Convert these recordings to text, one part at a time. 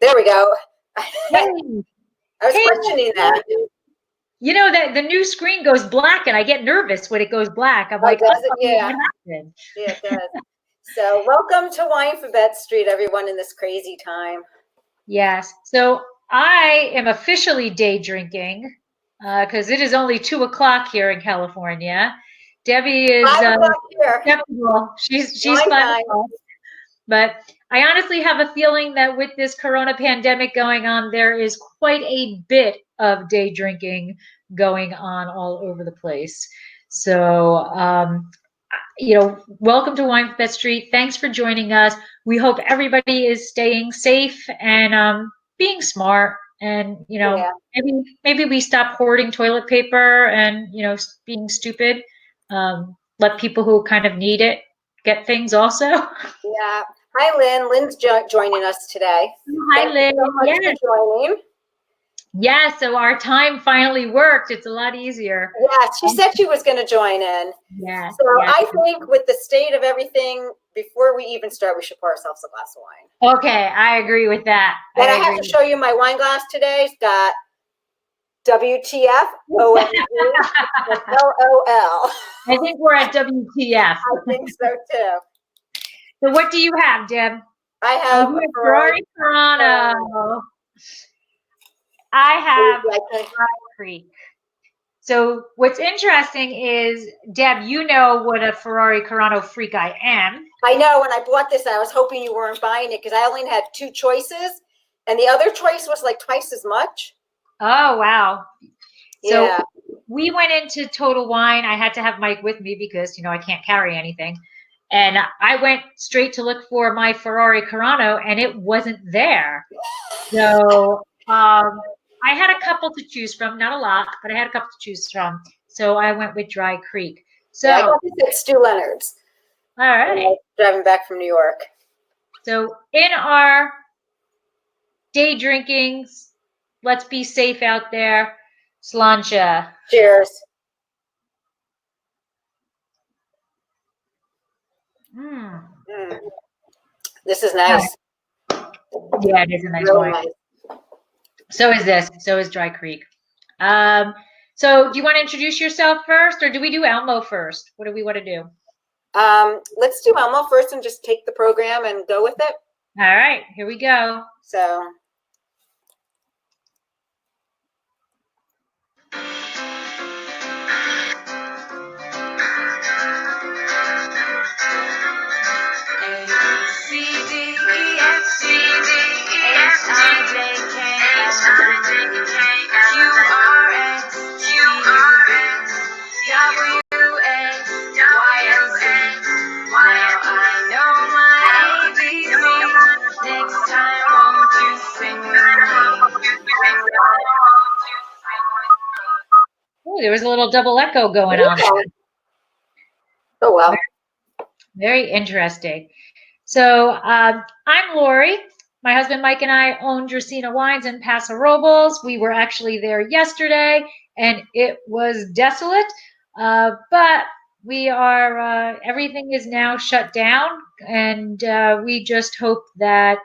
There we go. Hey. I was questioning that. You know that the new screen goes black, and I get nervous when it goes black. I'm like, does it? Yeah. What happened? Yeah, it does. So welcome to Winephabet Street, everyone, in this crazy time. Yes. So I am officially day drinking because it is only 2:00 here in California. Debbie is skeptical. She's 5:00. But I honestly have a feeling that with this corona pandemic going on, there is quite a bit of day drinking going on all over the place. So, welcome to Winephabet Street. Thanks for joining us. We hope everybody is staying safe and being smart. And, maybe we stop hoarding toilet paper and, being stupid. Let people who kind of need it get things also. Yeah. Hi, Lynn. Lynn's joining us today. Hi, Lynn. Thank you so much for joining. Yeah, so our time finally worked. It's a lot easier. Yeah, she said she was going to join in. Yeah. So I think with the state of everything, before we even start, we should pour ourselves a glass of wine. Okay, I agree with that. And I have to show you my wine glass today. It's got WTF, OMG, LOL. I think we're at WTF. I think so too. So what do you have, Deb? I have a Ferrari Carano. I have Dry Creek. So what's interesting is, Deb, you know what a Ferrari Carano freak I am. I know. When I bought this, I was hoping you weren't buying it because I only had 2 choices, and the other choice was like twice as much. Oh, wow. Yeah. So we went into Total Wine. I had to have Mike with me because, I can't carry anything. And I went straight to look for my Ferrari Carano, and it wasn't there. So I had a couple to choose from, not a lot, but I had a couple to choose from. So I went with Dry Creek. So I got this at Stu Leonard's. All right. Driving back from New York. So in our day drinkings, let's be safe out there. Sláinte. Cheers. This is nice. Yeah, it is a nice wine. Nice. So is this. So is Dry Creek. So do you want to introduce yourself first, or do we do Elmo first? What do we want to do? Let's do Elmo first and just take the program and go with it. All right, here we go. So. Oh, there was a little double echo going on. Oh, wow. Very interesting. So I'm Lori. My husband Mike and I own Dracaena Wines in Paso Robles. We were actually there yesterday, and it was desolate. But we are, everything is now shut down, and we just hope that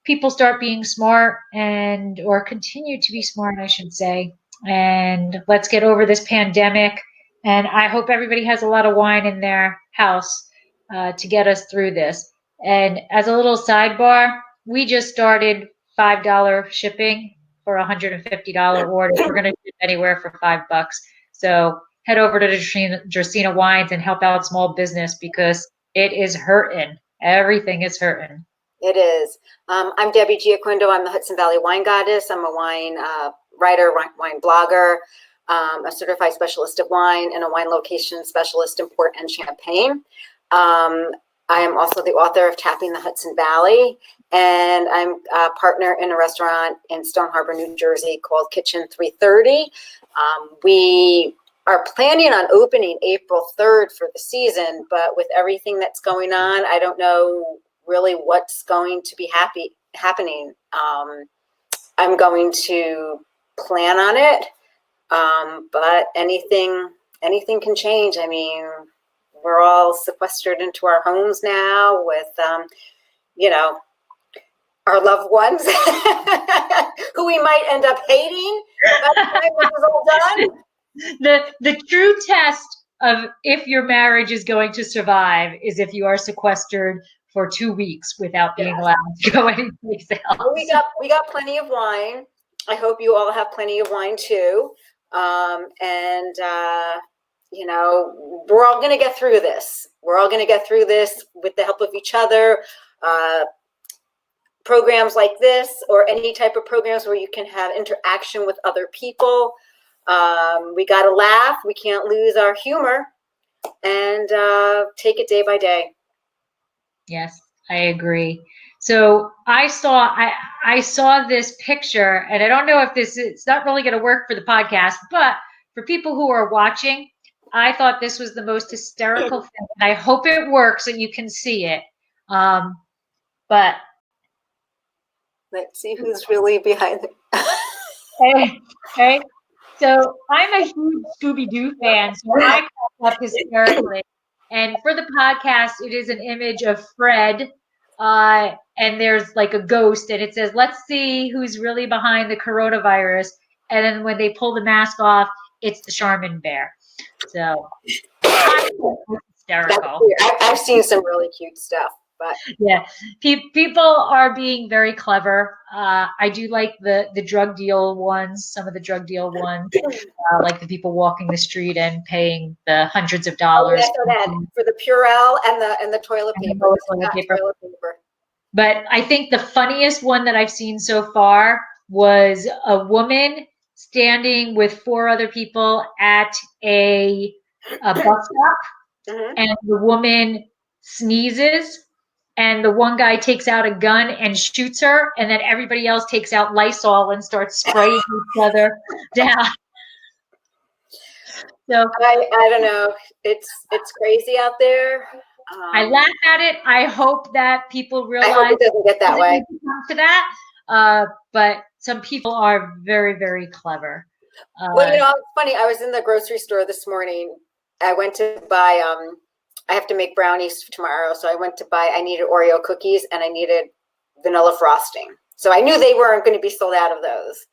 people start being smart or continue to be smart, I should say. And let's get over this pandemic. And I hope everybody has a lot of wine in their house to get us through this. And as a little sidebar, we just started $5 shipping for a $150 order. We're going to ship anywhere for $5. So head over to Dracaena Wines and help out small business because it is hurting. Everything is hurting. It is. I'm Debbie Giaquindo. I'm the Hudson Valley Wine Goddess. I'm a wine writer, wine blogger, a certified specialist of wine, and a wine location specialist in Port and Champagne. I am also the author of Tapping the Hudson Valley, and I'm a partner in a restaurant in Stone Harbor, New Jersey called Kitchen 330. We are planning on opening April 3rd for the season, but with everything that's going on, I don't know really what's going to be happening. I'm going to plan on it, but anything can change. I mean, we're all sequestered into our homes now with you know, our loved ones who we might end up hating by the time this is all done. The true test of if your marriage is going to survive is if you are sequestered for 2 weeks without being allowed to go anyplace else. Well, we got plenty of wine. I hope you all have plenty of wine too. You know, we're all going to get through this. We're all going to get through this with the help of each other. Programs like this, or any type of programs where you can have interaction with other people. We got to laugh. We can't lose our humor, and take it day by day. Yes, I agree. So I saw this picture, and I don't know if it's not really going to work for the podcast, but for people who are watching, I thought this was the most hysterical thing, and I hope it works and you can see it. But let's see who's really behind it. Okay. So I'm a huge Scooby-Doo fan, so I cracked up hysterically. And for the podcast, it is an image of Fred, and there's like a ghost, and it says, "Let's see who's really behind the coronavirus." And then when they pull the mask off, it's the Charmin bear. So hysterical. I've seen some really cute stuff. But yeah, people are being very clever. I do like the drug deal ones, some of the drug deal ones, like the people walking the street and paying the hundreds of dollars for the Purell and the toilet paper. Toilet paper. But I think the funniest one that I've seen so far was a woman standing with 4 other people at a bus stop, and the woman sneezes. And the one guy takes out a gun and shoots her, and then everybody else takes out Lysol and starts spraying each other down. So I don't know. It's crazy out there. I laugh at it. I hope that people realize I hope it doesn't get that way. To that, but some people are very, very clever. Well, you know, it's funny. I was in the grocery store this morning. I went to buy. I have to make brownies tomorrow, so I needed Oreo cookies and I needed vanilla frosting. So I knew they weren't going to be sold out of those.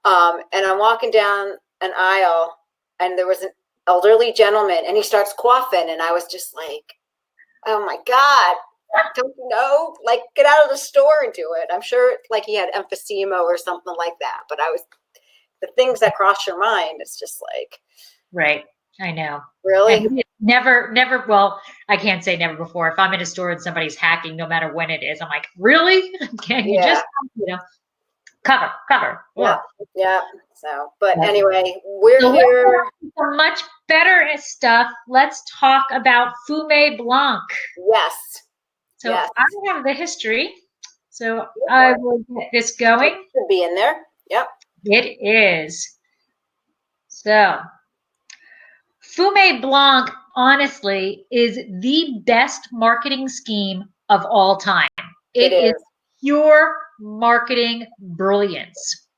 And I'm walking down an aisle, and there was an elderly gentleman, and he starts coughing, and I was just like, oh my God, don't you know? Like, get out of the store and do it. I'm sure like he had emphysema or something like that, but the things that cross your mind, it's just like. Right. I know. Really? Never, well, I can't say never before. If I'm in a store and somebody's hacking, no matter when it is, I'm like, really? Can you just, cover? Yeah. So, but anyway, we're here. For much better stuff, let's talk about Fume Blanc. Yes. So I have the history. So I will get this going. It should be in there. Yep. It is. So Fume Blanc, honestly, is the best marketing scheme of all time. It is pure marketing brilliance.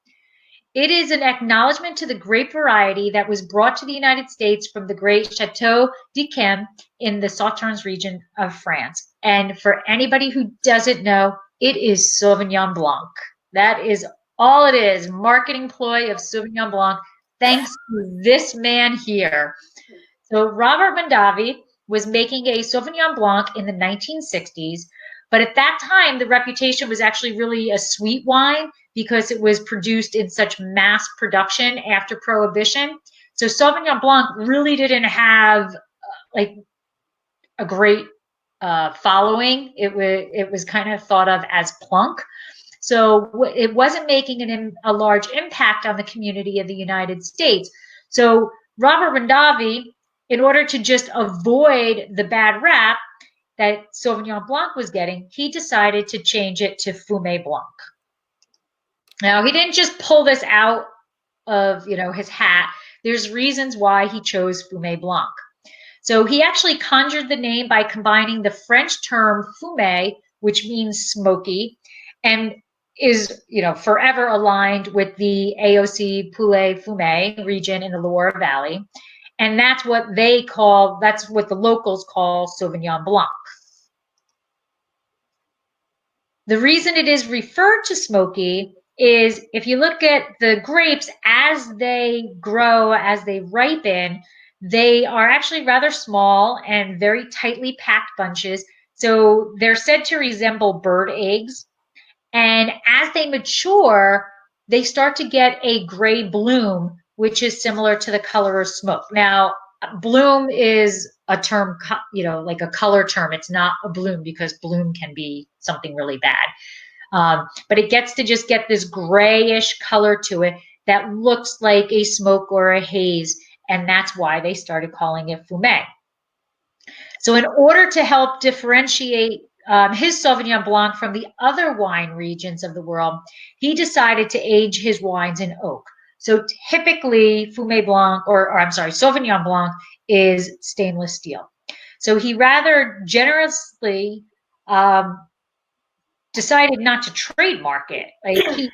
It is an acknowledgement to the grape variety that was brought to the United States from the great Chateau d'Yquem in the Sauternes region of France. And for anybody who doesn't know, it is Sauvignon Blanc. That is all it is, marketing ploy of Sauvignon Blanc, thanks to this man here. So Robert Mondavi was making a Sauvignon Blanc in the 1960s, but at that time, the reputation was actually really a sweet wine because it was produced in such mass production after Prohibition. So Sauvignon Blanc really didn't have like a great following. It was kind of thought of as plunk. So it wasn't making a large impact on the community of the United States. So Robert Mondavi, in order to just avoid the bad rap that Sauvignon Blanc was getting, he decided to change it to Fume Blanc. Now, he didn't just pull this out of, his hat. There's reasons why he chose Fume Blanc. So he actually conjured the name by combining the French term fume, which means smoky, and is, forever aligned with the AOC Poulet Fume region in the Loire Valley. And that's what the locals call Sauvignon Blanc. The reason it is referred to smoky is if you look at the grapes as they grow, as they ripen, they are actually rather small and very tightly packed bunches. So they're said to resemble bird eggs. And as they mature, they start to get a gray bloom, which is similar to the color of smoke. Now, bloom is a term, like a color term. It's not a bloom because bloom can be something really bad. But it gets to just get this grayish color to it that looks like a smoke or a haze. And that's why they started calling it Fume. So in order to help differentiate his Sauvignon Blanc from the other wine regions of the world, he decided to age his wines in oak. So typically Fume Blanc, or I'm sorry, Sauvignon Blanc is stainless steel. So he rather generously decided not to trademark it. Like he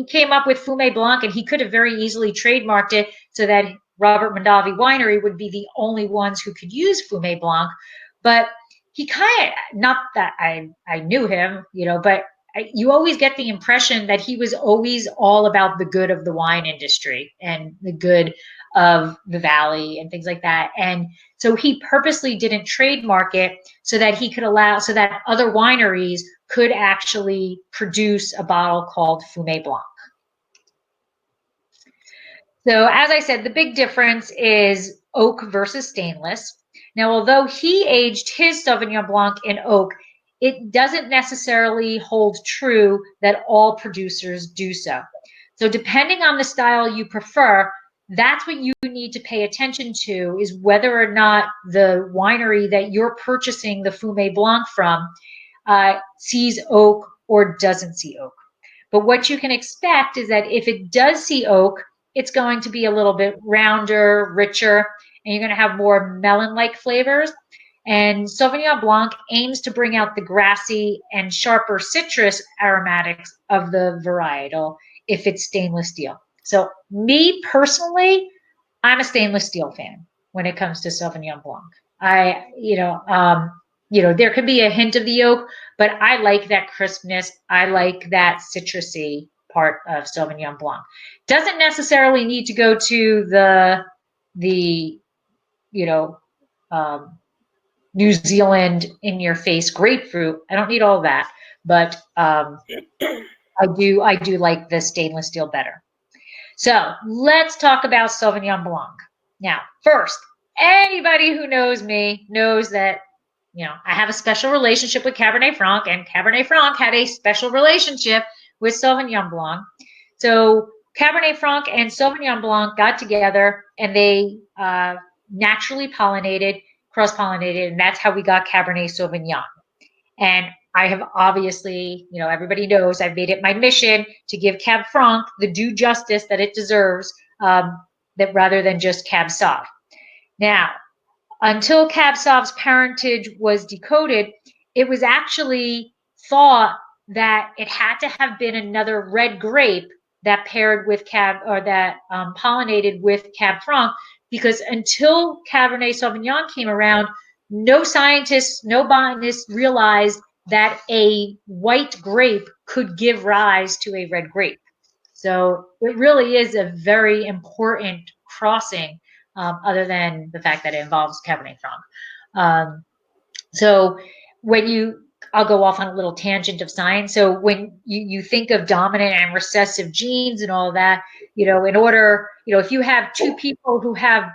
came up with Fume Blanc, and he could have very easily trademarked it so that Robert Mondavi Winery would be the only ones who could use Fume Blanc. But he kind of, not that I knew him, but you always get the impression that he was always all about the good of the wine industry and the good of the valley and things like that. And so he purposely didn't trademark it so that he could so that other wineries could actually produce a bottle called Fume Blanc. So as I said, the big difference is oak versus stainless. Now, although he aged his Sauvignon Blanc in oak, it doesn't necessarily hold true that all producers do so. So depending on the style you prefer, that's what you need to pay attention to, is whether or not the winery that you're purchasing the Fume Blanc from sees oak or doesn't see oak. But what you can expect is that if it does see oak, it's going to be a little bit rounder, richer, and you're going to have more melon-like flavors. And Sauvignon Blanc aims to bring out the grassy and sharper citrus aromatics of the varietal if it's stainless steel. So me personally, I'm a stainless steel fan when it comes to Sauvignon Blanc. There can be a hint of the oak, but I like that crispness. I like that citrusy part of Sauvignon Blanc. Doesn't necessarily need to go to the New Zealand in your face grapefruit. I don't need all that, but I do like the stainless steel better. So let's talk about Sauvignon Blanc. Now, first, anybody who knows me knows that I have a special relationship with Cabernet Franc, and Cabernet Franc had a special relationship with Sauvignon Blanc. So Cabernet Franc and Sauvignon Blanc got together, and they naturally cross-pollinated, and that's how we got Cabernet Sauvignon. And I have obviously, everybody knows I've made it my mission to give Cab Franc the due justice that it deserves, that rather than just Cab Sauv. Now, until Cab Sauv's parentage was decoded, it was actually thought that it had to have been another red grape that paired with pollinated with Cab Franc, because until Cabernet Sauvignon came around, no scientists, no botanists realized that a white grape could give rise to a red grape. So it really is a very important crossing, other than the fact that it involves Cabernet Franc. So I'll go off on a little tangent of science. So when you think of dominant and recessive genes and all that, in order, if you have two people who have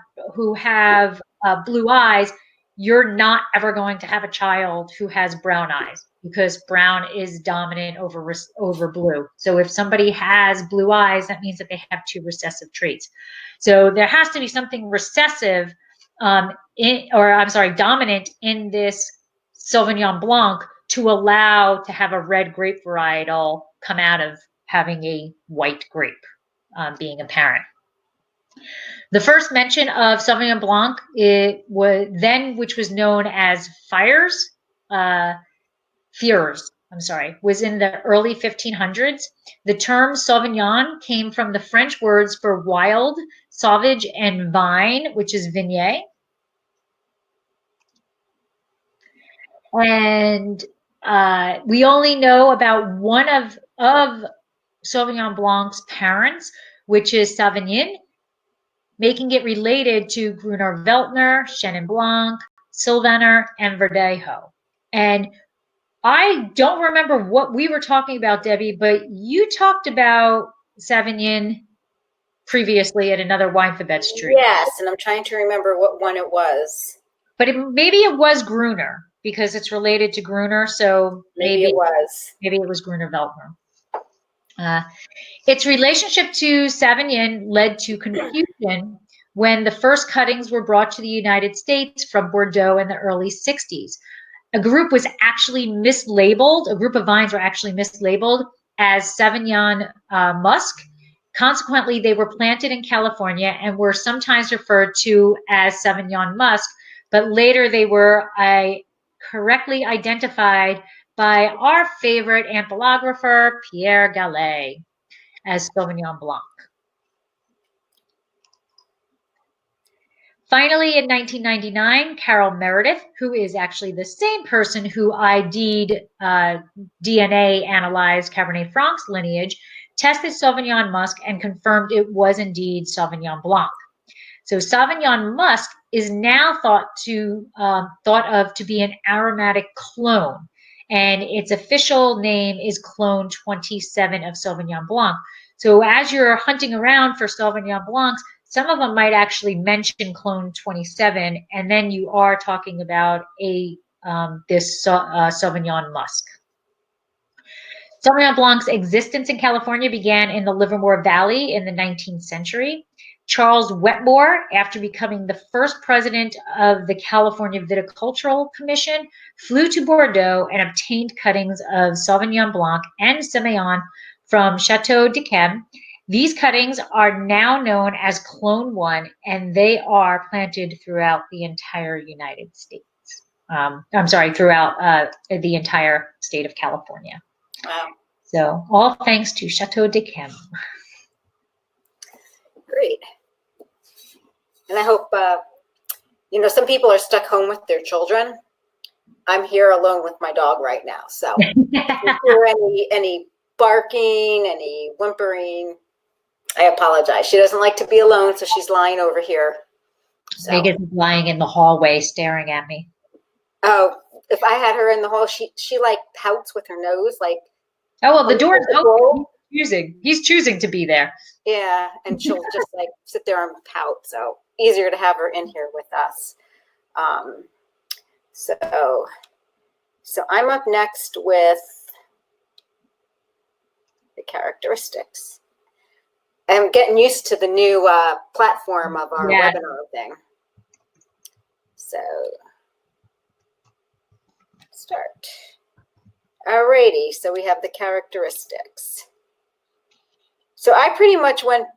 blue eyes, you're not ever going to have a child who has brown eyes, because brown is dominant over blue. So if somebody has blue eyes, that means that they have two recessive traits. So there has to be something recessive, dominant in this Sauvignon Blanc to allow to have a red grape varietal come out of having a white grape being apparent. The first mention of Sauvignon Blanc, which was known as Fires, was in the early 1500s. The term Sauvignon came from the French words for wild, sauvage, and vine, which is vigne. And We only know about one of Sauvignon Blanc's parents, which is Sauvignon, making it related to Gruner Veltliner, Chenin Blanc, Sylvaner, and Verdejo. And I don't remember what we were talking about, Debbie, but you talked about Sauvignon previously at another Winephabet stream. Yes, and I'm trying to remember what one it was. But maybe it was Gruner because it's related to Gruner, so Maybe it was. Maybe it was Gruner Veltliner. Its relationship to Sauvignon led to confusion when the first cuttings were brought to the United States from Bordeaux in the early 60s. A group was actually mislabeled, a group of vines were actually mislabeled as Sauvignon musk. Consequently, they were planted in California and were sometimes referred to as Sauvignon musk, but later they were correctly identified by our favorite amphilographer, Pierre Gallet, as Sauvignon Blanc. Finally, in 1999, Carol Meredith, who is actually the same person who ID'd DNA analyzed Cabernet Franc's lineage, tested Sauvignon musk and confirmed it was indeed Sauvignon Blanc. So Sauvignon musk is now thought of to be an aromatic clone, and its official name is clone 27 of Sauvignon Blanc. So as you're hunting around for Sauvignon Blancs, some of them might actually mention clone 27, and then you are talking about this Sauvignon musk. Sauvignon Blanc's existence in California began in the Livermore Valley in the 19th century. Charles Wetmore, after becoming the first president of the California Viticultural Commission, flew to Bordeaux and obtained cuttings of Sauvignon Blanc and Semillon from Chateau d'Yquem. These cuttings are now known as Clone 1, and they are planted throughout the entire United States. Throughout the entire state of California. Wow. So all thanks to Chateau d'Yquem. Great. And I hope, some people are stuck home with their children. I'm here alone with my dog right now. So if you hear any barking, any whimpering, I apologize. She doesn't like to be alone, so she's lying over here. So. Megan's lying in the hallway staring at me. Oh, if I had her in the hall, she like pouts with her nose, like. Oh, well, the door's open. He's choosing to be there. Yeah, and she'll just like sit there and pout. So easier to have her in here with us. So I'm up next with the characteristics. I'm getting used to the new platform of our webinar thing. So start. Alrighty, so we have the characteristics. So I pretty much went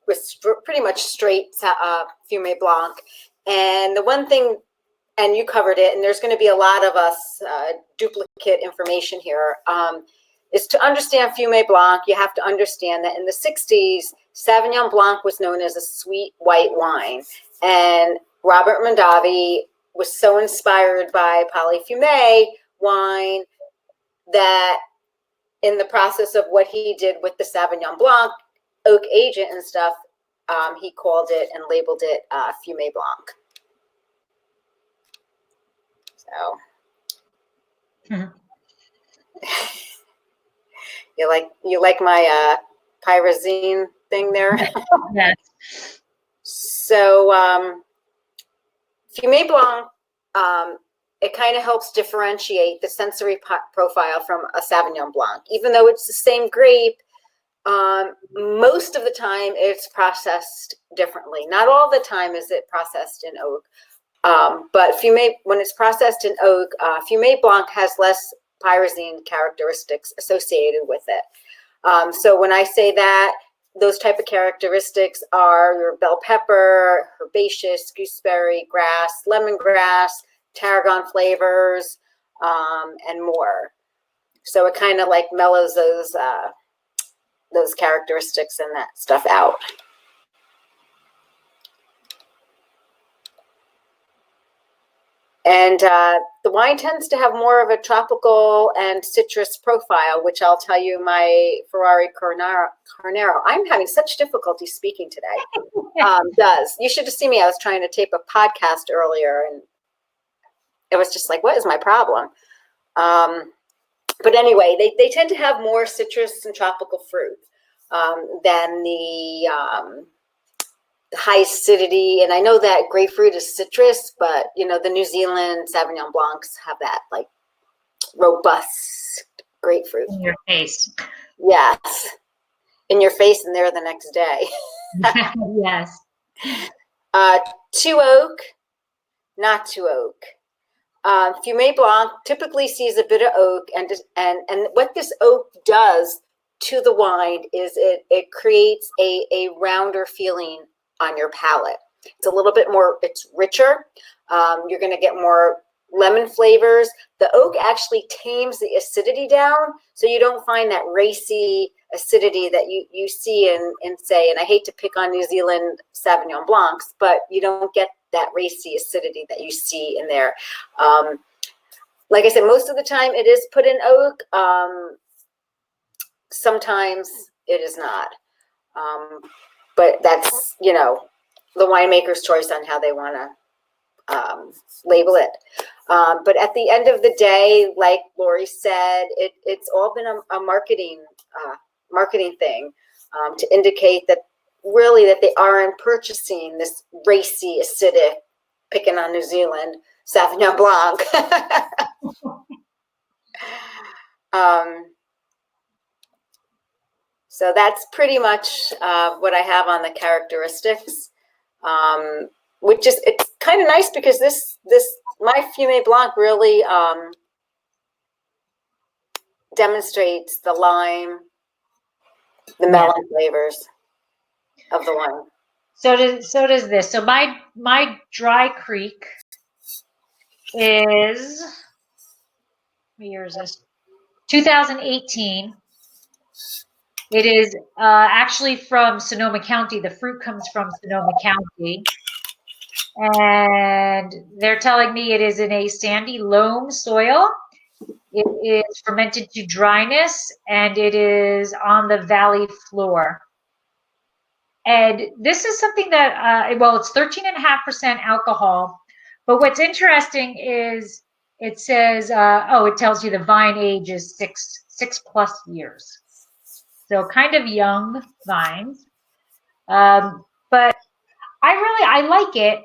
with pretty much straight Fume Blanc. And the one thing, and you covered it, and there's going to be a lot of us duplicate information here, is to understand Fume Blanc, you have to understand that in the 60s, Sauvignon Blanc was known as a sweet white wine. And Robert Mondavi was so inspired by Polyfume wine that in the process of what he did with the Sauvignon Blanc oak agent and stuff, he called it and labeled it Fume Blanc. So you like my pyrazine thing there? Yes. So Fume Blanc, it kind of helps differentiate the sensory profile from a Sauvignon Blanc. Even though it's the same grape, most of the time it's processed differently. Not all the time is it processed in oak, but when it's processed in oak, Fume Blanc has less pyrazine characteristics associated with it. So when I say that, those type of characteristics are your bell pepper, herbaceous, gooseberry, grass, lemongrass, tarragon flavors, and more. So it kind of like mellows those characteristics and that stuff out. And the wine tends to have more of a tropical and citrus profile, which I'll tell you my Ferrari Carnero, I'm having such difficulty speaking today, does. You should have seen me. I was trying to tape a podcast earlier, and it was just like, what is my problem? But anyway, they tend to have more citrus and tropical fruit than the high acidity. And I know that grapefruit is citrus, but you know, the New Zealand Sauvignon Blancs have that like robust grapefruit. In your face. Yes. In your face and there the next day. Yes. Two oak, not two oak. Fume Blanc typically sees a bit of oak, and what this oak does to the wine is it creates a rounder feeling on your palate. It's a little bit more, it's richer. You're going to get more lemon flavors. The oak actually tames the acidity down, so you don't find that racy acidity that you see in say, and I hate to pick on New Zealand Sauvignon Blancs, but you don't get that racy acidity that you see in there. Like I said, most of the time it is put in oak. Sometimes it is not. But that's, you know, the winemaker's choice on how they want to label it. But at the end of the day, like Lori said, it's all been a marketing thing to indicate that really that they aren't purchasing this racy, acidic, picking on New Zealand, Sauvignon Blanc. So that's pretty much what I have on the characteristics, which is, it's kind of nice because my Fume Blanc really demonstrates the lime, the melon flavors of the wine. So does this. So my Dry Creek is, what year is this? 2018. It is actually from Sonoma County. The fruit comes from Sonoma County. And they're telling me it is in a sandy loam soil. It is fermented to dryness, and it is on the valley floor. And this is something that, well, it's 13.5% alcohol. But what's interesting is it says, it tells you the vine age is six plus years. So kind of young vines. But I like it.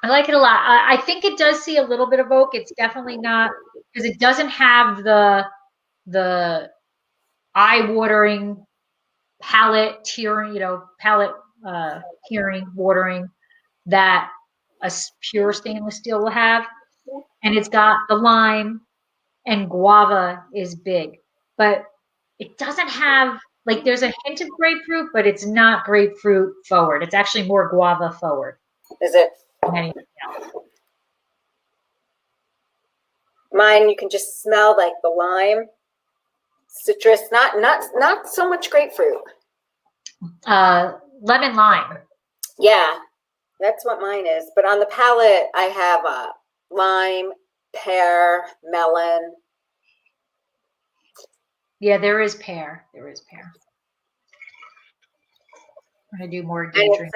I like it a lot. I think it does see a little bit of oak. It's definitely not, because it doesn't have the eye-watering palate tearing, tearing, watering that a pure stainless steel will have. And it's got the lime, and guava is big, but it doesn't have, like, there's a hint of grapefruit, but it's not grapefruit forward. It's actually more guava forward. Is it? Than anything else. Mine, you can just smell like the lime, citrus, not so much grapefruit. Lemon lime. Yeah, that's what mine is. But on the palate, I have lime, pear, melon. Yeah, there is pear. There is pear. I'm gonna do more day drink.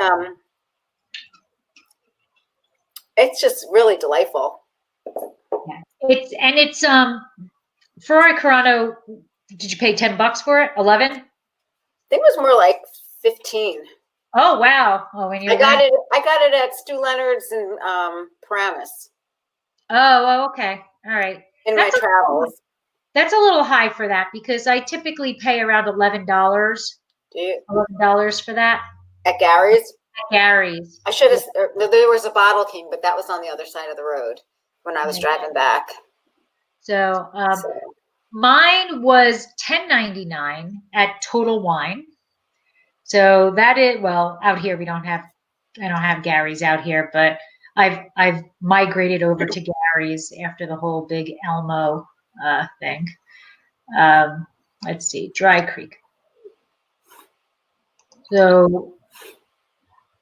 It's just really delightful. Yeah. It's Ferrari Carano. Did you pay $10 for it? 11? I think it was more like 15. Oh wow! Oh, when you I got it at Stu Leonard's in Paramus. Oh, okay. All right. In my travels. That's a little high for that, because I typically pay around $11. Do you? $11 for that. At Gary's? At Gary's. I should have, there was a Bottle King, but that was on the other side of the road when I was driving back. So mine was $10.99 at Total Wine. So that is, well, out here I don't have Gary's out here, but I've migrated over to Gary's after the whole big Elmo thing. Let's see, Dry Creek. So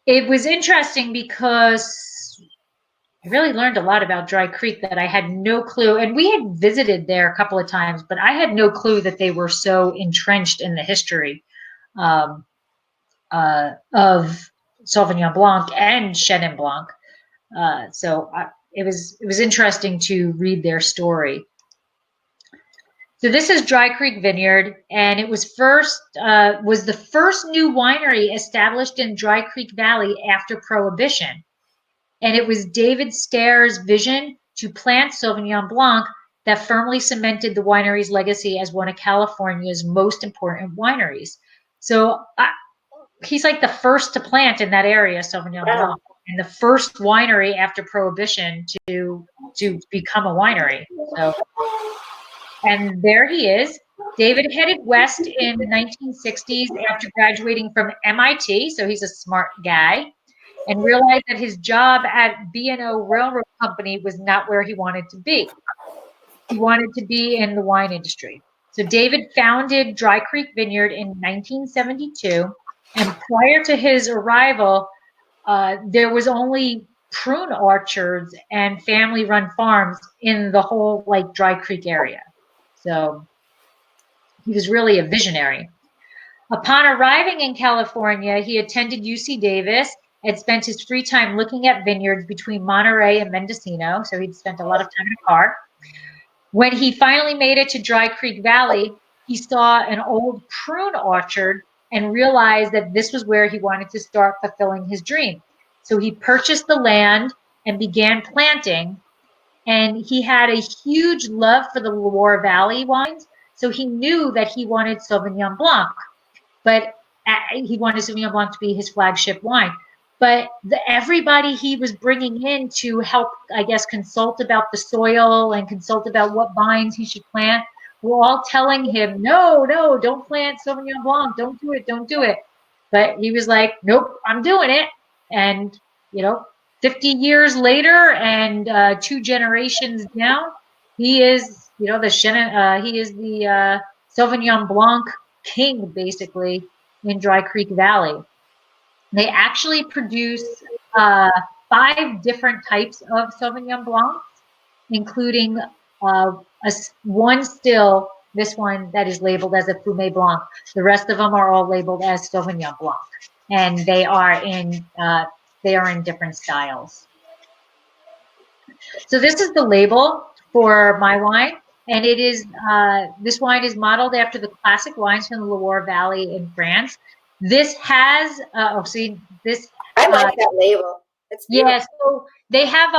it was interesting because I really learned a lot about Dry Creek that I had no clue. And we had visited there a couple of times, but I had no clue that they were so entrenched in the history um, of Sauvignon Blanc and Chenin Blanc. It was interesting to read their story. So this is Dry Creek Vineyard, and it was the first new winery established in Dry Creek Valley after Prohibition. And it was David Stayer's vision to plant Sauvignon Blanc that firmly cemented the winery's legacy as one of California's most important wineries. So he's like the first to plant in that area, Sauvignon Blanc, and the first winery after Prohibition to become a winery. So, and there he is. David headed west in the 1960s after graduating from MIT, so he's a smart guy, and realized that his job at B&O Railroad Company was not where he wanted to be. He wanted to be in the wine industry. So David founded Dry Creek Vineyard in 1972, and prior to his arrival, there was only prune orchards and family-run farms in the whole Dry Creek area. So he was really a visionary. Upon arriving in California, he attended UC Davis and spent his free time looking at vineyards between Monterey and Mendocino. So he'd spent a lot of time in a car. When he finally made it to Dry Creek Valley, he saw an old prune orchard and realized that this was where he wanted to start fulfilling his dream. So he purchased the land and began planting. And he had a huge love for the Loire Valley wines. So he knew that he wanted Sauvignon Blanc, but he wanted Sauvignon Blanc to be his flagship wine. But everybody he was bringing in to help, I guess, consult about the soil and consult about what vines he should plant were all telling him, no, don't plant Sauvignon Blanc. Don't do it. But he was like, nope, I'm doing it. And, 50 years later and 2 generations down, he is, he is the Sauvignon Blanc king, basically, in Dry Creek Valley. They actually produce 5 different types of Sauvignon Blancs, including one still, this one that is labeled as a Fume Blanc. The rest of them are all labeled as Sauvignon Blanc, and they are in different styles. So this is the label for my wine, and it is this wine is modeled after the classic wines from the Loire Valley in France. This has this. I like that label. It's beautiful. Yeah, so they have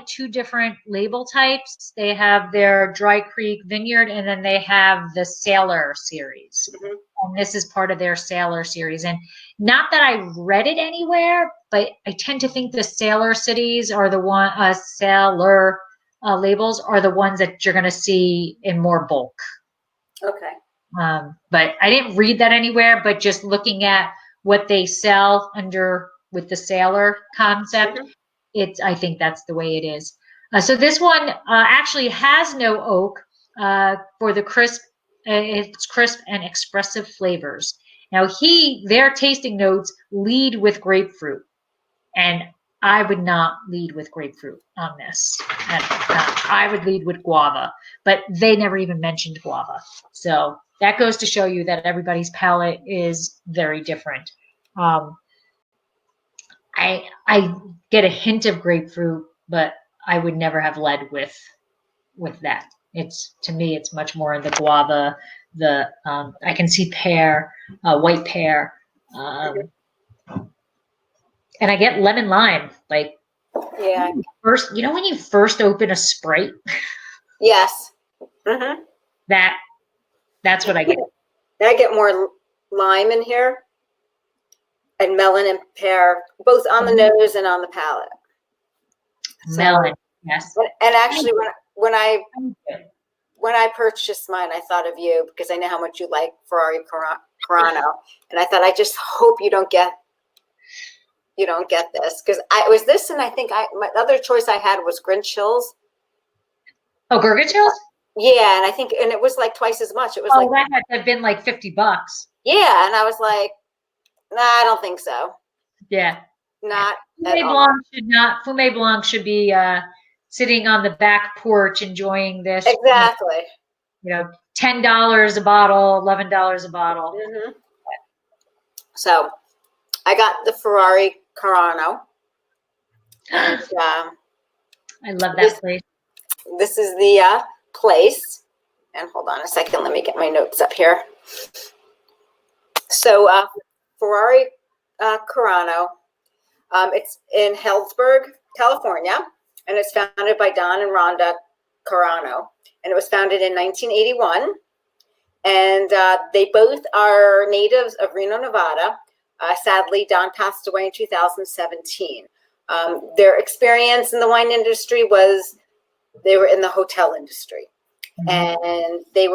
2 different label types. They have their Dry Creek Vineyard, and then they have the Sailor series. Mm-hmm. And this is part of their Sailor series. And not that I read it anywhere, but I tend to think the Sailor cities are the one Sailor labels are the ones that you're going to see in more bulk. Okay. But I didn't read that anywhere, but just looking at what they sell under with the Sailor concept, I think that's the way it is. So this one actually has no oak for the crisp. It's crisp and expressive flavors. Now their tasting notes lead with grapefruit, and I would not lead with grapefruit on this. I would lead with guava, but they never even mentioned guava. So that goes to show you that everybody's palate is very different. I get a hint of grapefruit, but I would never have led with that. To me, it's much more in the guava. I can see pear, white pear, and I get lemon lime. Yeah. First, when you first open a Sprite. Yes. Mm-hmm. That's what I get. I get more lime in here, and melon and pear, both on the nose and on the palate. Melon, yes. And actually, when I purchased mine, I thought of you because I know how much you like Ferrari Carano, and I thought, I just hope you don't get this, because it was this, and I think my other choice I had was Grinch Hills. Oh, Grinch Hills? Yeah, and it was like twice as much. It was that had to have been like $50. Yeah, and I was like, nah, I don't think so. Yeah. not at all. Fume Blanc should be sitting on the back porch enjoying this. Exactly. $10 a bottle, $11 a bottle. Mm-hmm. So I got the Ferrari Carano. And I love that place. This is the place. And hold on a second, let me get my notes up here. So Ferrari Carano, it's in Healdsburg, California, and it's founded by Don and Rhonda Carano, and it was founded in 1981. And they both are natives of Reno, Nevada. Sadly, Don passed away in 2017. Their experience in the wine industry was they were in the hotel industry. And they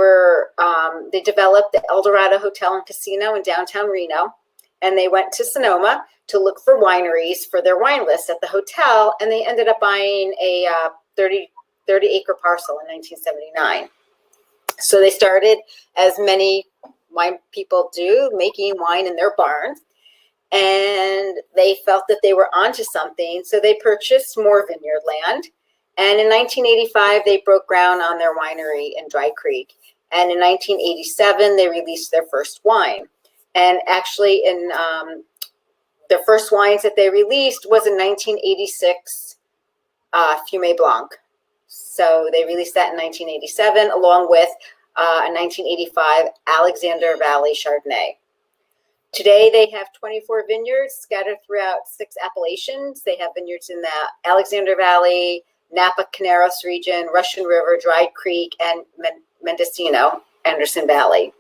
developed the Eldorado Hotel and Casino in downtown Reno. And they went to Sonoma to look for wineries for their wine list at the hotel. And they ended up buying a 30-acre parcel in 1979. So they started, as many wine people do, making wine in their barns. And they felt that they were onto something. So they purchased more vineyard land. And in 1985, they broke ground on their winery in Dry Creek. And in 1987, they released their first wine. And actually, in their first wines that they released was in 1986, Fume Blanc. So they released that in 1987, along with a 1985 Alexander Valley Chardonnay. Today, they have 24 vineyards scattered throughout 6 appellations. They have vineyards in the Alexander Valley, Napa Caneros region, Russian River, Dry Creek, and Mendocino, Anderson Valley.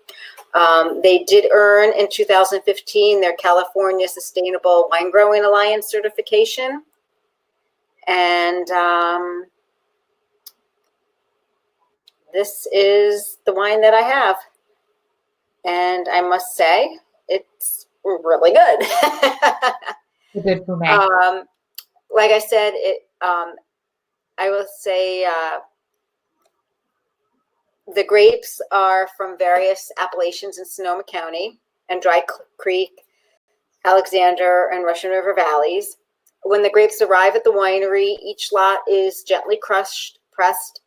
They did earn in 2015 their California Sustainable Wine Growing Alliance certification. And this is the wine that I have. And I must say, it's really good. Good for me. Like I said, I will say the grapes are from various appellations in Sonoma County and Dry Creek, Alexander, and Russian River valleys. When the grapes arrive at the winery, each lot is gently pressed,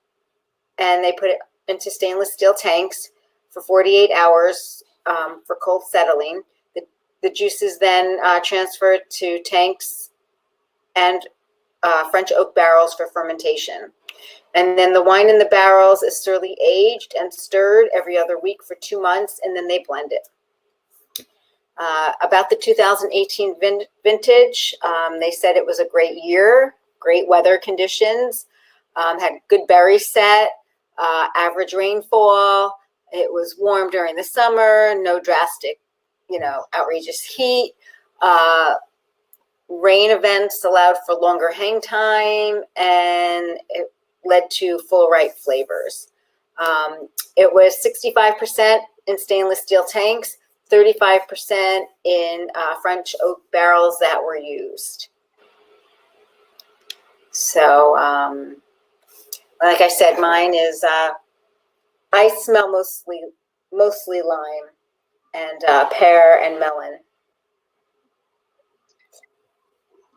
and they put it into stainless steel tanks for 48 hours for cold settling. The juice is then transferred to tanks and French oak barrels for fermentation. And then the wine in the barrels is slowly aged and stirred every other week for 2 months, and then they blend it. About the 2018 vintage, they said it was a great year, great weather conditions, had good berry set, average rainfall. It was warm during the summer, no drastic, outrageous heat. Rain events allowed for longer hang time, and it led to full ripe flavors. It was 65% in stainless steel tanks, 35% in French oak barrels that were used. So, like I said, mine is, I smell mostly lime and pear and melon.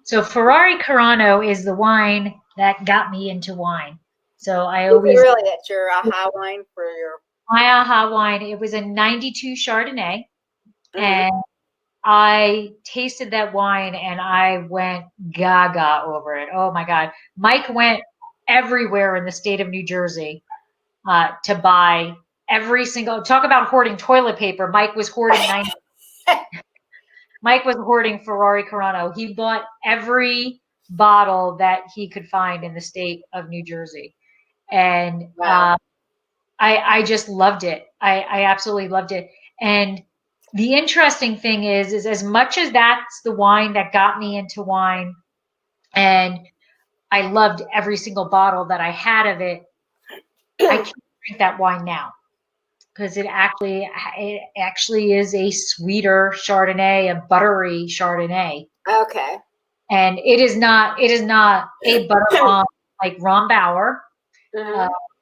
So Ferrari Carano is the wine that got me into wine. So I always really that's your aha wine for your my aha wine. It was a 92 Chardonnay, and I tasted that wine and I went gaga over it. Oh my God. Mike went everywhere in the state of New Jersey to buy every single, talk about hoarding toilet paper. Mike was hoarding Mike was hoarding Ferrari Carano. He bought every bottle that he could find in the state of New Jersey. And wow. I just loved it. I absolutely loved it. And the interesting thing is as much as that's the wine that got me into wine, and I loved every single bottle that I had of it, I can't drink that wine now because it actually is a sweeter Chardonnay, a buttery Chardonnay. Okay. And it is not a butter bomb like Ron Bauer.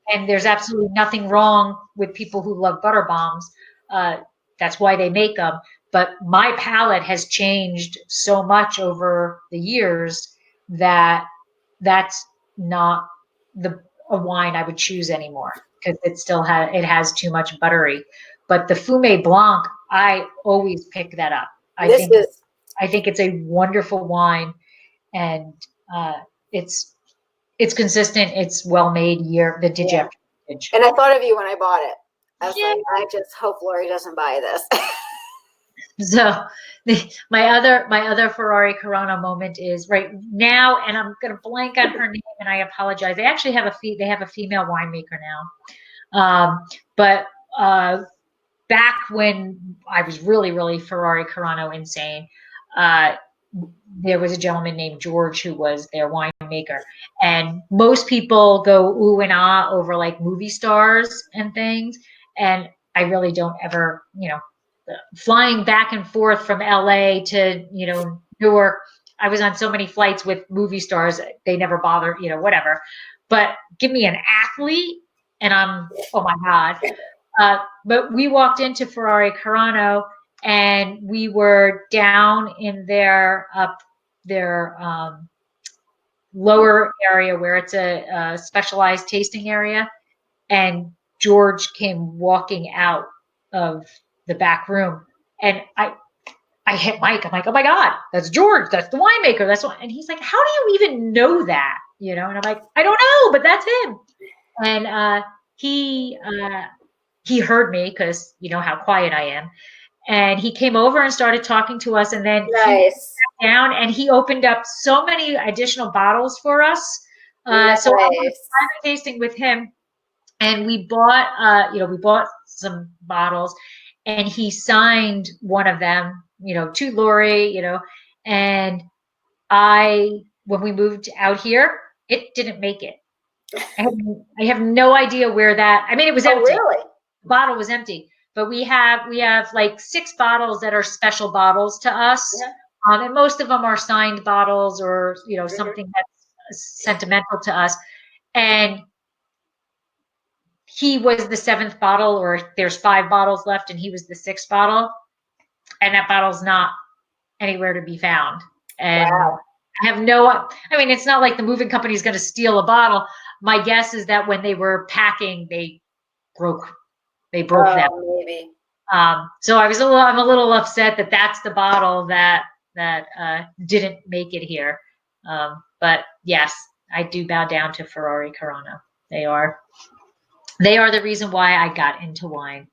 And there's absolutely nothing wrong with people who love butter bombs. That's why they make them. but my palate has changed so much over the years that that's not a wine I would choose anymore, because it has too much buttery. But the Fume Blanc, I always pick that up. I think it's a wonderful wine, and it's consistent. It's well made vintage after vintage. And I thought of you when I bought it. I was Yeah. like, I just hope Lori doesn't buy this. So my other Ferrari Carano moment is right now, and I'm gonna blank on her name, and I apologize. They actually have a female winemaker now, but back when I was really, really Ferrari Carano insane, there was a gentleman named George who was their winemaker, and most people go ooh and ah over like movie stars and things, and I really don't ever, flying back and forth from LA to, Newark. I was on so many flights with movie stars, they never bother, whatever. But give me an athlete and oh my God. But we walked into Ferrari Carano, and we were down in their lower area where it's a specialized tasting area. And George came walking out of the back room, and I hit Mike. I'm like, oh my God, that's George. That's the winemaker. That's what. And he's like, how do you even know that? And I'm like, I don't know, but that's him. And he heard me, because you know how quiet I am. And he came over and started talking to us. And then Nice. he sat down and he opened up so many additional bottles for us. Nice. So I was private tasting with him, and we bought some bottles, and he signed one of them, to Lori, and when we moved out here, it didn't make it. I have no idea where that. I mean, it was empty. Really? The bottle was empty, but we have like 6 bottles that are special bottles to us, and most of them are signed bottles, or something that's sentimental to us. And he was the 7th bottle, or there's 5 bottles left, and he was the 6th bottle, and that bottle's not anywhere to be found. And wow. I have it's not like the moving company is going to steal a bottle. My guess is that when they were packing, they broke them. Maybe. So I'm a little upset that that's the bottle that didn't make it here. But yes, I do bow down to Ferrari Carano. They are the reason why I got into wine.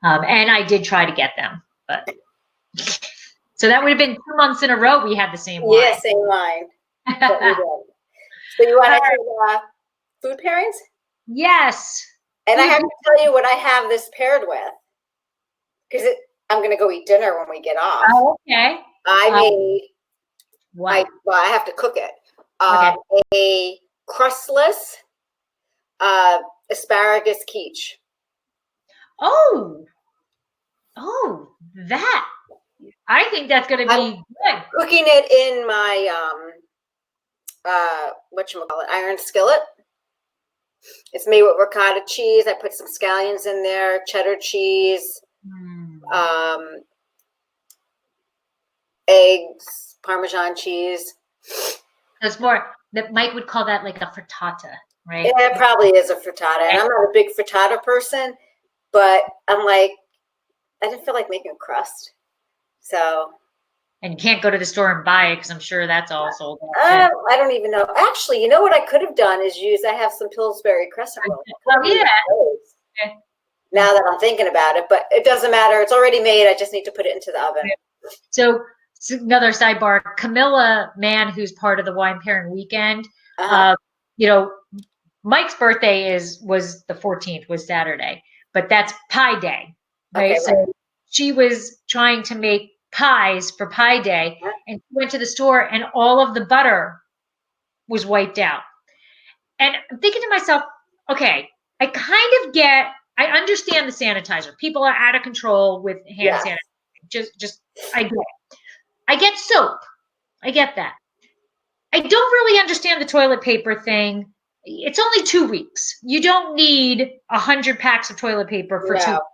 And I did try to get them, but so that would have been 2 months in a row we had the same wine. Yeah, same wine. So you want to do food pairings? Yes. And I have to tell you what I have this paired with, because I'm going to go eat dinner when we get off. Oh, okay. I made. What? I have to cook it. Okay. A crustless asparagus quiche. Oh, that. I think that's going to be good. Cooking it in my iron skillet. It's made with ricotta cheese. I put some scallions in there, cheddar cheese, eggs, Parmesan cheese. It's more that Mike would call that like a frittata, right? Yeah, it probably is a frittata. And I'm not a big frittata person, but I'm like, I didn't feel like making a crust. So. And you can't go to the store and buy it, because I'm sure that's all sold out. I don't even know. Actually, you know what I could have done is I have some Pillsbury crescent rolls. Oh, yeah. Now that I'm thinking about it, but it doesn't matter. It's already made. I just need to put it into the oven. So another sidebar, Camilla Mann, who's part of the Wine Pairing Weekend, Mike's birthday was the 14th, was Saturday, but that's Pie Day, right? Okay, so she was trying to make pies for Pie Day, and she went to the store, and all of the butter was wiped out. And I'm thinking to myself, okay, I understand the sanitizer. People are out of control with hand sanitizer. I get it. I get soap. I get that. I don't really understand the toilet paper thing. It's only 2 weeks. You don't need 100 packs of toilet paper for 2 weeks.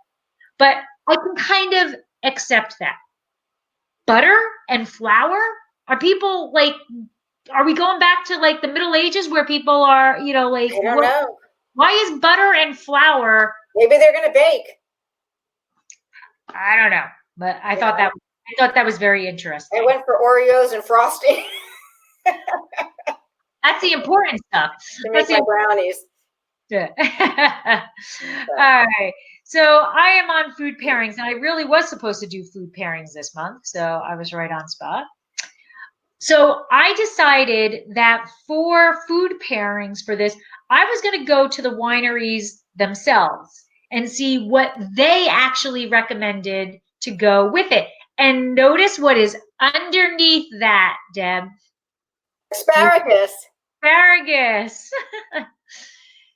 But I can kind of accept that. butter and flour? Are people like, are we going back to like the Middle Ages where people are, you know, like, I don't know. why is butter and flour? Maybe they're going to bake. I don't know, but I thought that was very interesting. I went for Oreos and frosting. That's the important stuff. To make my brownies. Yeah. All right. So I am on food pairings, and I really was supposed to do food pairings this month, so I was right on spot. So I decided that for food pairings for this, I was going to go to the wineries themselves and see what they actually recommended to go with it. And notice what is underneath that, Deb. Asparagus. Asparagus.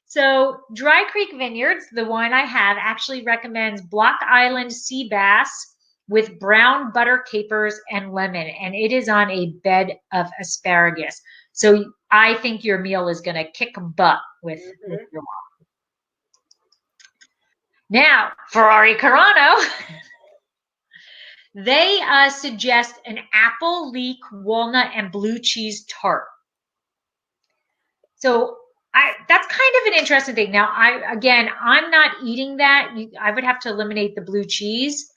So Dry Creek Vineyards, the wine I have, actually recommends Block Island sea bass with brown butter capers and lemon, and it is on a bed of asparagus. So I think your meal is going to kick butt with your wine. Now, Ferrari Carano, they suggest an apple, leek, walnut, and blue cheese tart. So that's kind of an interesting thing. Now, I'm not eating that. I would have to eliminate the blue cheese.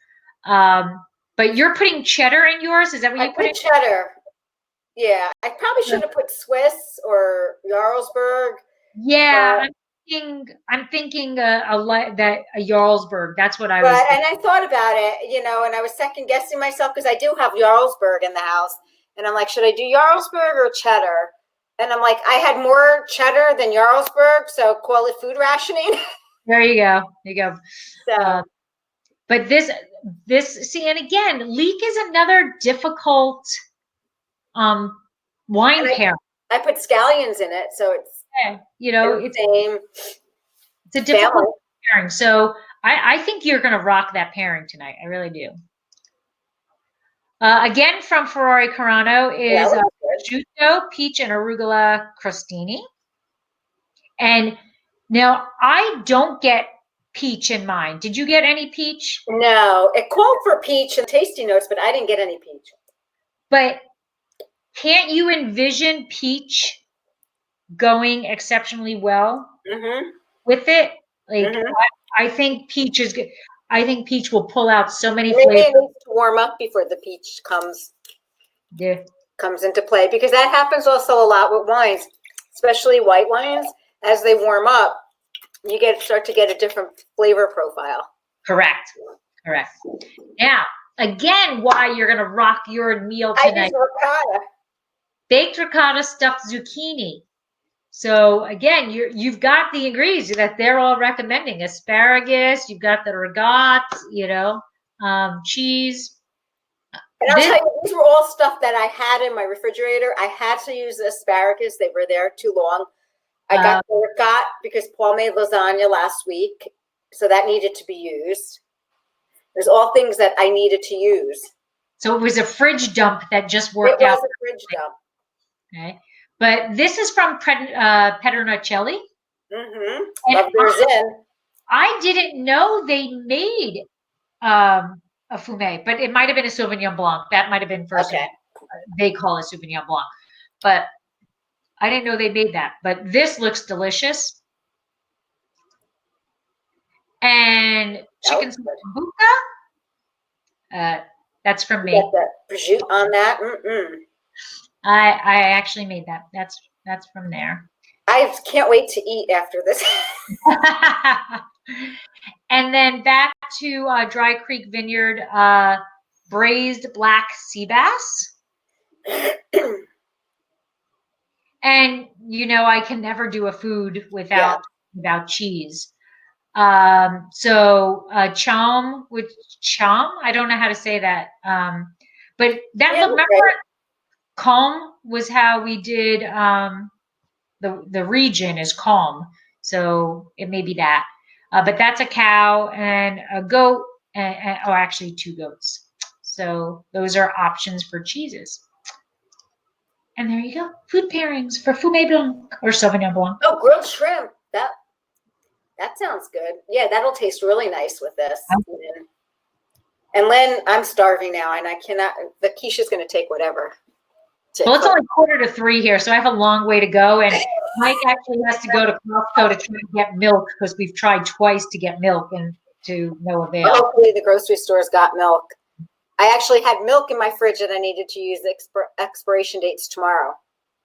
But you're putting cheddar in yours? Is that what you put in? Cheddar. Yeah, I probably should have put Swiss or Jarlsberg. Yeah, I'm thinking that a Jarlsberg. That's what I was. And I thought about it, you know, and I was second guessing myself because I do have Jarlsberg in the house, and I'm like, should I do Jarlsberg or cheddar? And I'm like, I had more cheddar than Jarlsberg, so call it food rationing. There you go. There you go. So, but this see, and again, leek is another difficult wine pair. I put scallions in it, so it's it's a difficult pairing. So I think you're going to rock that pairing tonight. I really do. Again, from Ferrari Carano is prosciutto, peach, and arugula crostini. And now I don't get peach in mine. Did you get any peach? No, it called for peach and tasty notes, but I didn't get any peach. But can't you envision peach going exceptionally well with it? Like I think peach is good. I think peach will pull out so many flavors. Maybe it needs to warm up before the peach comes into play, because that happens also a lot with wines, especially white wines. As they warm up, you start to get a different flavor profile. Correct. Now, again, why you're going to rock your meal tonight? I use ricotta. Baked ricotta stuffed zucchini. So again, you've got the ingredients that they're all recommending: asparagus, you've got the ragout, cheese. And I'll tell you, these were all stuff that I had in my refrigerator. I had to use the asparagus; they were there too long. I got the ragout because Paul made lasagna last week, so that needed to be used. There's all things that I needed to use. So it was a fridge dump that just worked out. It was a fridge dump. Okay. But this is from Petronacelli. Love their Zin. I didn't know they made a Fume, but it might have been a Sauvignon Blanc. That might have been first. Okay. They call it Sauvignon Blanc. But I didn't know they made that. But this looks delicious. And chicken sambuca. That's from me. Get the prosciutto on that. I actually made that. That's from there. I can't wait to eat after this. And then back to Dry Creek Vineyard, braised black sea bass. And I can never do a food without cheese. So cham with cham. I don't know how to say that. But remember. Calm was how we did the region is calm, so it may be that. But that's a cow and a goat, or actually 2 goats. So those are options for cheeses. And there you go, food pairings for Fume Blanc or Sauvignon Blanc. Oh, grilled shrimp. That sounds good. Yeah, that'll taste really nice with this. And Lynn, I'm starving now, and I cannot. The Keisha's going to take whatever. Well, it's only 2:45 here, so I have a long way to go. And Mike actually has to go to Costco to try to get milk because we've tried twice to get milk and to no avail. Hopefully, the grocery store's got milk. I actually had milk in my fridge that I needed to use the expiration dates tomorrow.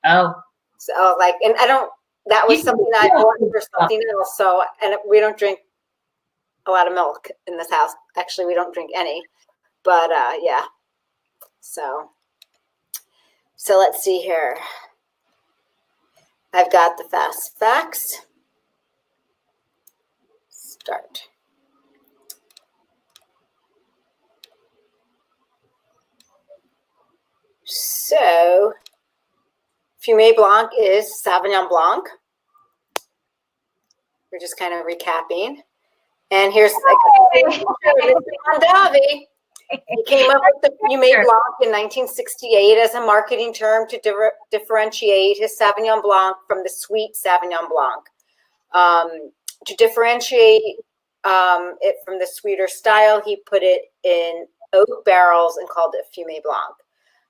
Oh. So, like, and I don't. That was something I ordered for something else. So, and we don't drink a lot of milk in this house. Actually, we don't drink any. But yeah. So let's see here. I've got the fast facts. Start. So, Fume Blanc is Sauvignon Blanc. We're just kind of recapping. And here's like Mondavi. He came up with the Fume Blanc in 1968 as a marketing term to differentiate his Sauvignon Blanc from the sweet Sauvignon Blanc. To differentiate it from the sweeter style, he put it in oak barrels and called it Fume Blanc.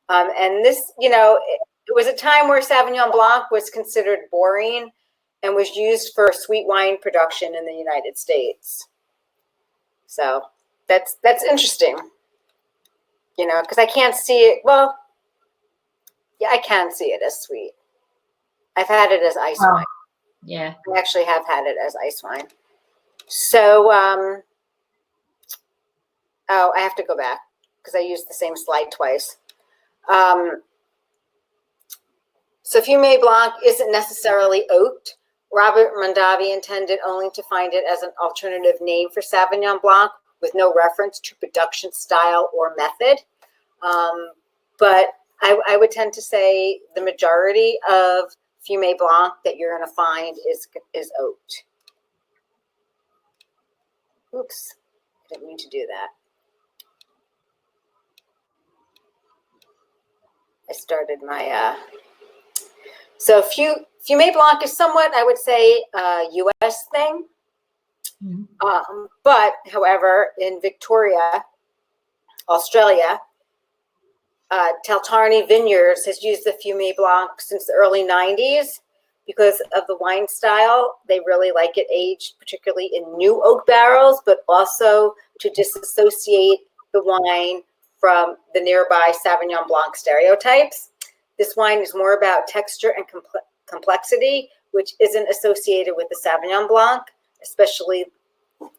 And this, you know, it was a time where Sauvignon Blanc was considered boring and was used for sweet wine production in the United States. So that's interesting, you know, because I can't see it. Well, yeah, I can see it as sweet. I've had it as ice wine. Yeah. I actually have had it as ice wine. So, oh, I have to go back because I used the same slide twice. So Fume Blanc isn't necessarily oaked. Robert Mondavi intended only to find it as an alternative name for Sauvignon Blanc with no reference to production style or method. But I would tend to say the majority of Fume Blanc that you're going to find is oaked. Oops, I didn't mean to do that. I started my, so Fume Blanc is somewhat, I would say, a U.S. thing. Mm-hmm. But, however, in Victoria, Australia, Taltarni Vineyards has used the Fume Blanc since the early 90s because of the wine style. They really like it aged, particularly in new oak barrels, but also to disassociate the wine from the nearby Sauvignon Blanc stereotypes. This wine is more about texture and complexity, which isn't associated with the Sauvignon Blanc, especially,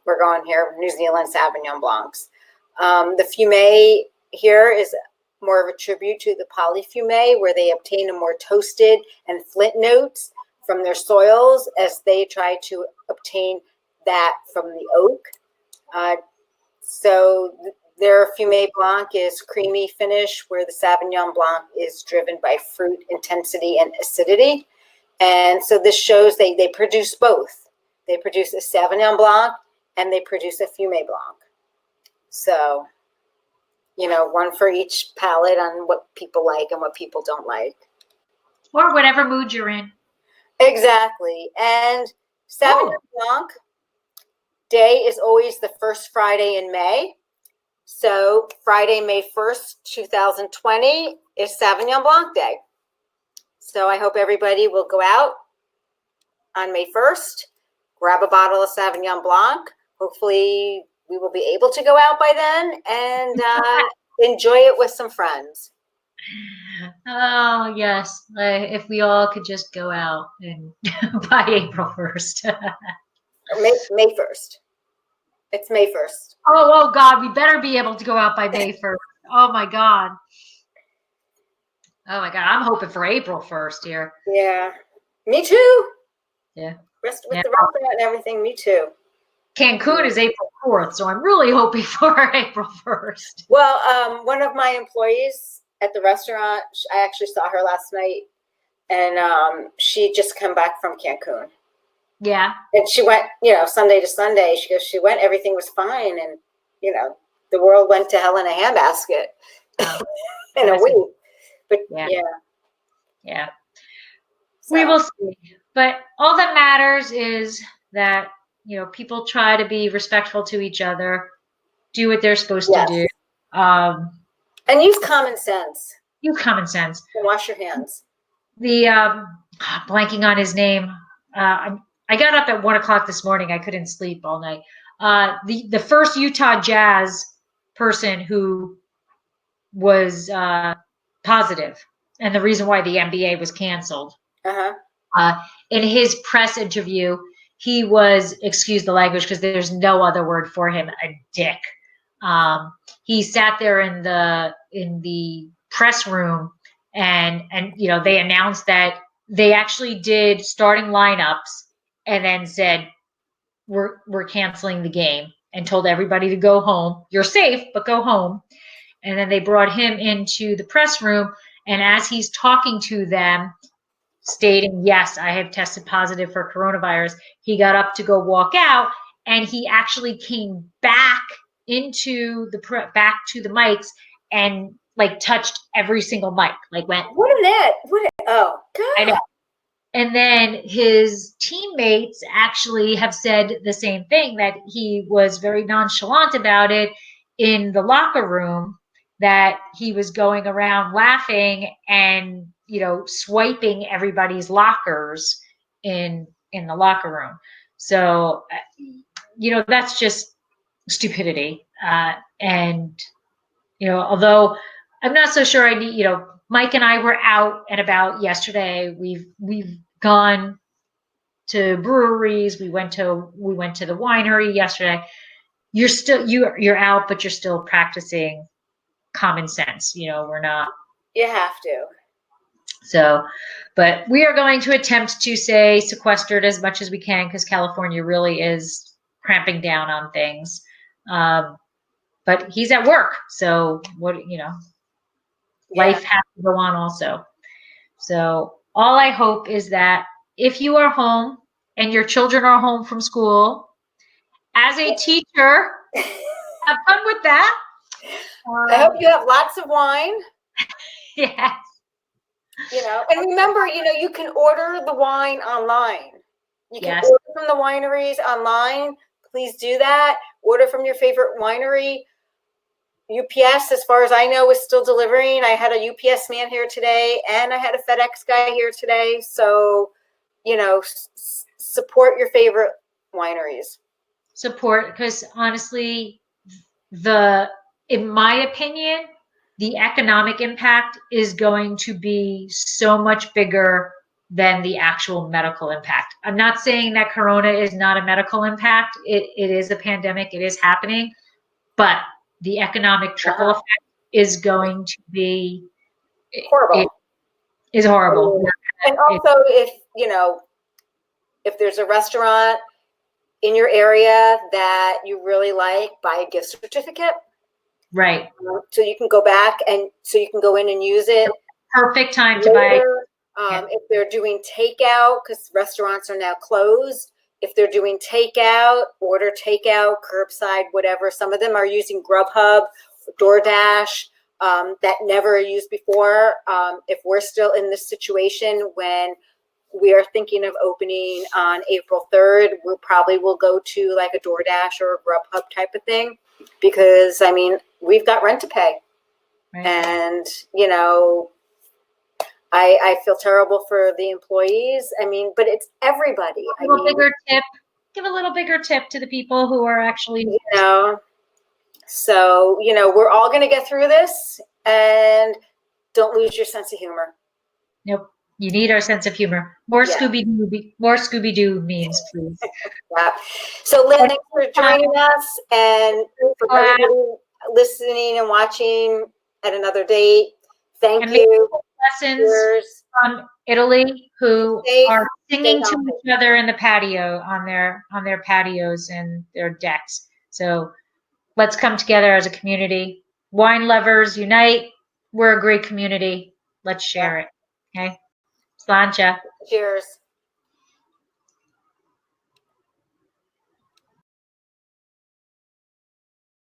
we're going here, New Zealand Sauvignon Blancs. The Fume here is more of a tribute to the Polyfume, where they obtain a more toasted and flint notes from their soils as they try to obtain that from the oak. So their Fume Blanc is creamy finish, where the Sauvignon Blanc is driven by fruit intensity and acidity. And so this shows they produce both. They produce a Sauvignon Blanc and they produce a Fume Blanc. So, you know, one for each palate on what people like and what people don't like. Or whatever mood you're in. Exactly. And Sauvignon Blanc Day is always the first Friday in May. So Friday, May 1st, 2020 is Sauvignon Blanc Day. So I hope everybody will go out on May 1st, grab a bottle of Sauvignon Blanc. Hopefully we will be able to go out by then and enjoy it with some friends. Oh, yes. If we all could just go out and by April 1st. May 1st. It's May 1st. Oh, God. We better be able to go out by May 1st. Oh, my God. Oh, my God. I'm hoping for April 1st here. Yeah. Me too. Yeah. With the restaurant and everything, me too. Cancun is April 4th, so I'm really hoping for April 1st. Well, one of my employees at the restaurant, I actually saw her last night, and she just come back from Cancun. Yeah. And she went, you know, Sunday to Sunday. She goes, she went, everything was fine, and, you know, the world went to hell in a handbasket in a week. But, yeah. So. We will see. But all that matters is that, you know, people try to be respectful to each other, do what they're supposed to Yes. do. And use common sense. Use common sense. And wash your hands. The blanking on his name. I got up at 1 o'clock this morning. I couldn't sleep all night. The first Utah Jazz person who was positive, and the reason why the NBA was canceled. In his press interview, he was, excuse the language because there's no other word for him, a dick. He sat there in the press room and you know, they announced that they actually did starting lineups and then said we're canceling the game and told everybody to go home. You're safe, but go home. And then they brought him into the press room, and as he's talking to them, stating, yes, I have tested positive for coronavirus, he got up to go walk out, and he actually came back into back to the mics and like touched every single mic, like went, oh God. I know. And then his teammates actually have said the same thing, that he was very nonchalant about it in the locker room, that he was going around laughing and, you know, swiping everybody's lockers in the locker room. So, you know, that's just stupidity. And, you know, although I'm not so sure I need, you know, Mike and I were out and about yesterday. We've gone to breweries. We went to the winery yesterday. You're out, but you're still practicing common sense. You know, we're not. You have to. So, but we are going to attempt to stay sequestered as much as we can, because California really is cramping down on things. But he's at work, so what, you know, life has to go on also. So all I hope is that if you are home and your children are home from school, as a teacher, have fun with that. I hope you have lots of wine. Yes. You know, and remember, you know, you can order the wine online. You can Yes. order from the wineries online. Please do that. Order from your favorite winery. UPS, as far as I know, is still delivering. I had a UPS man here today, and I had a FedEx guy here today. So, you know, support your favorite wineries. Support, because honestly, in my opinion, the economic impact is going to be so much bigger than the actual medical impact. I'm not saying that Corona is not a medical impact. It is a pandemic. It is happening, but the economic trickle effect is going to be horrible. It is horrible. And also, if, you know, if there's a restaurant in your area that you really like, buy a gift certificate. Right. So you can go back and so you can go in and use it. Perfect time to buy. If they're doing takeout, because restaurants are now closed, if they're doing takeout, order takeout, curbside, whatever. Some of them are using Grubhub, DoorDash, that never used before. If we're still in this situation when we are thinking of opening on April 3rd, we probably will go to like a DoorDash or a Grubhub type of thing, because I mean, we've got rent to pay. Right. And, you know, I feel terrible for the employees. I mean, but it's everybody. Give a little bigger tip to the people who are actually, you know, so, you know, we're all going to get through this, and don't lose your sense of humor. Nope. You need our sense of humor. More Scooby-Doo memes, please. Yeah. So, Lynn, thanks for joining us, and for everybody listening and watching at another date. Thank you. Lessons from Italy who are singing to each other in the patio, on their patios and their decks. So let's come together as a community. Wine lovers unite. We're a great community. Let's share it. Okay. Sláinte. Cheers.